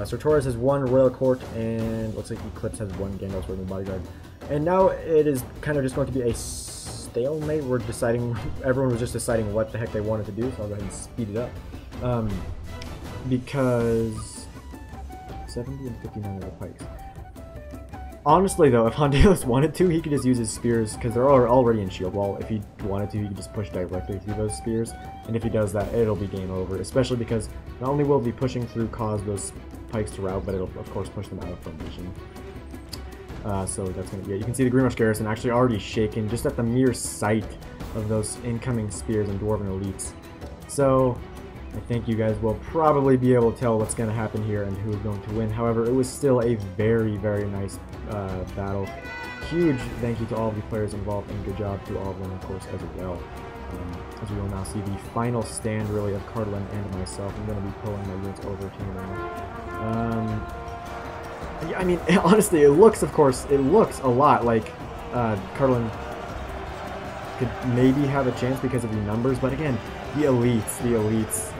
Sir Torres has 1 Royal Court, and looks like Eclipse has 1 Gandalf's Worthy Bodyguard. And now it is kind of just going to be a stalemate. We're deciding, everyone was just deciding what the heck they wanted to do, so I'll go ahead and speed it up. Because 70 and 59 of the pikes. Honestly though, if Hondalos wanted to, he could just use his spears, because they're already in shield wall. If he wanted to, he could just push directly through those spears, and if he does that, it'll be game over, especially because not only will he be pushing through cause those pikes to rout, but it'll of course push them out of formation. So that's going to be it. You can see the Greenrush Garrison actually already shaken just at the mere sight of those incoming spears and Dwarven elites. So I think you guys will probably be able to tell what's going to happen here and who is going to win. However, it was still a very nice battle. Huge thank you to all of the players involved, and good job to all of them, of course, as well. As we will now see the final stand, really, of Cardolan and myself. I'm going to be pulling my units over to him now. Yeah, I mean, honestly, it looks a lot like Cardolan could maybe have a chance because of the numbers, but again, the elites,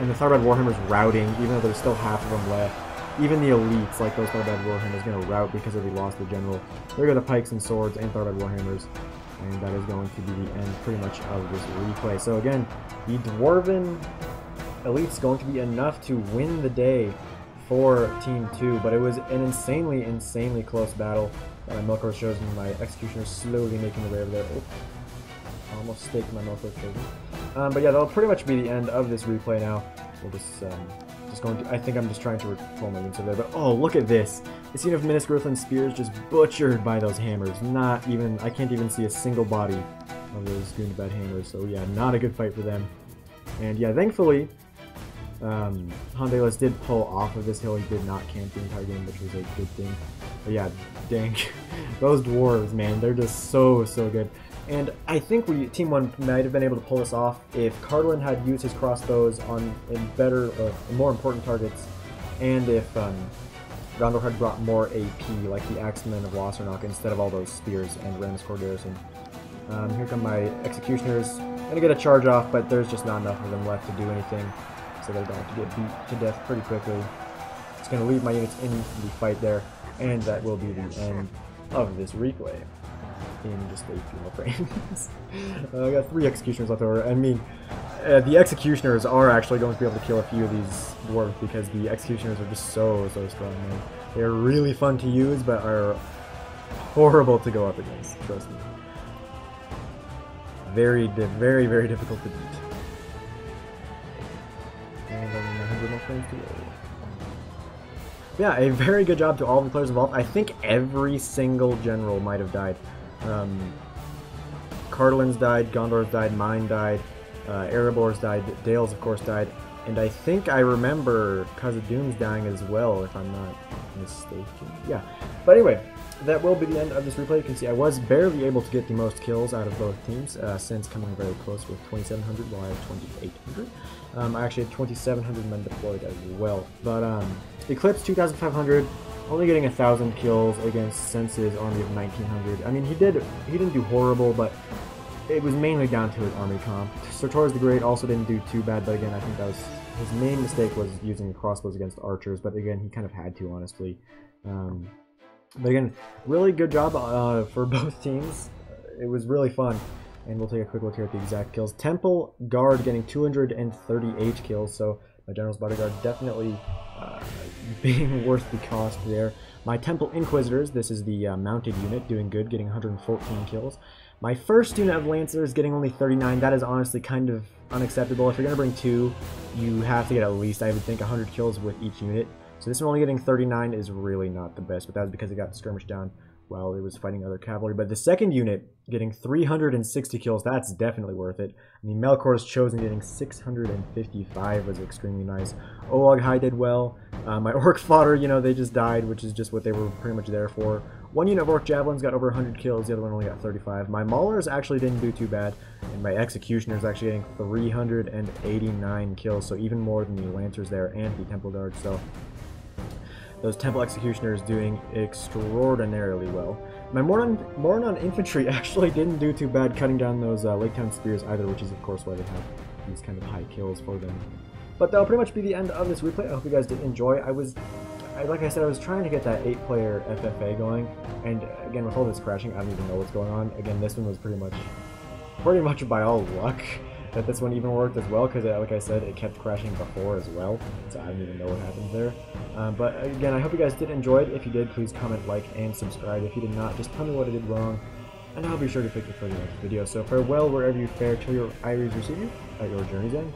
and the Tharbad Warhammer's routing, even though there's still half of them left. Even the elites, like those Tharbad Warhammers, going to rout because of the loss of the general. There go the pikes and swords and Tharbad Warhammers, and that is going to be the end, pretty much, of this replay. So again, the Dwarven elite's going to be enough to win the day for Team 2, but it was an insanely close battle. Melkor shows me my executioner slowly making the way over there. Oh, I almost staked my Melkor children. But yeah, that'll pretty much be the end of this replay now. We'll just going to, I think I'm just trying to pull my units over there, but oh, look at this. The scene of Minas Girthlan spears just butchered by those hammers. Not even, I can't even see a single body of those Goondabad hammers, so yeah, not a good fight for them. And yeah, thankfully, Hondalos did pull off of this hill. He did not camp the entire game, which was a good thing. But yeah, dang, those dwarves, man, they're just so good. And I think Team 1 might have been able to pull this off if Cardolan had used his crossbows on better, more important targets, and if Gondor had brought more AP, like the Axemen of Wassernock, instead of all those spears and Rammus Garrison. Here come my executioners. Gonna get a charge off, but there's just not enough of them left to do anything, so they're going to get beat to death pretty quickly. Just gonna leave my units in the fight there, and that will be the end of this replay. In just a few more frames. I got 3 executioners left over. I mean, the executioners are actually going to be able to kill a few of these dwarves because the executioners are just so strong, man. They're really fun to use, but are horrible to go up against. Trust me. Very difficult to beat. And then 100 more frames to go. Yeah, a very good job to all the players involved. I think every single general might have died. Cardolan's died, Gondor's died, mine died, Erebor's died, Dale's of course died, and I think I remember Khazad-dûm's dying as well, if I'm not mistaken. Yeah, but anyway, that will be the end of this replay. You can see I was barely able to get the most kills out of both teams, since coming very close with 2,700 while I have 2,800. I actually had 2,700 men deployed as well, but Eclipse 2,500. Only getting 1,000 kills against Sense's army of 1,900. I mean, he didn't do horrible, but it was mainly down to his army comp. Sertor's the Great also didn't do too bad, but again, I think that was his main mistake was using crossbows against archers. But again, he kind of had to, honestly. But again, really good job for both teams. It was really fun. And we'll take a quick look here at the exact kills. Temple Guard getting 238 kills, so my General's Bodyguard definitely being worth the cost there. My Temple Inquisitors, this is the mounted unit, doing good, getting 114 kills. My first unit of Lancers getting only 39. That is honestly kind of unacceptable. If you're going to bring 2, you have to get at least, I would think, 100 kills with each unit. So this one only getting 39 is really not the best, but that was because it got skirmished down while it was fighting other cavalry. But the second unit getting 360 kills, that's definitely worth it. I mean, Melkor's Chosen getting 655 was extremely nice. Olog High did well. My Orc Fodder, you know, they just died, which is just what they were pretty much there for. One unit of Orc Javelins got over 100 kills, the other one only got 35. My Maulers actually didn't do too bad, and my Executioners actually getting 389 kills, so even more than the Lancers there and the Temple Guard, so those Temple Executioners doing extraordinarily well. My Mornon Infantry actually didn't do too bad cutting down those Lake Town Spears either, which is of course why they have these kind of high kills for them. But that'll pretty much be the end of this replay. I hope you guys did enjoy. Like I said, I was trying to get that 8-player FFA going, and again, with all this crashing, I don't even know what's going on. Again, this one was pretty much by all luck that this one even worked as well, because like I said, it kept crashing before as well, so I don't even know what happened there. But again, I hope you guys did enjoy it. If you did, please comment, like, and subscribe. If you did not, just tell me what I did wrong, and I'll be sure to fix it for the next video. So farewell wherever you fare, till your eyries receive you at your journey's end.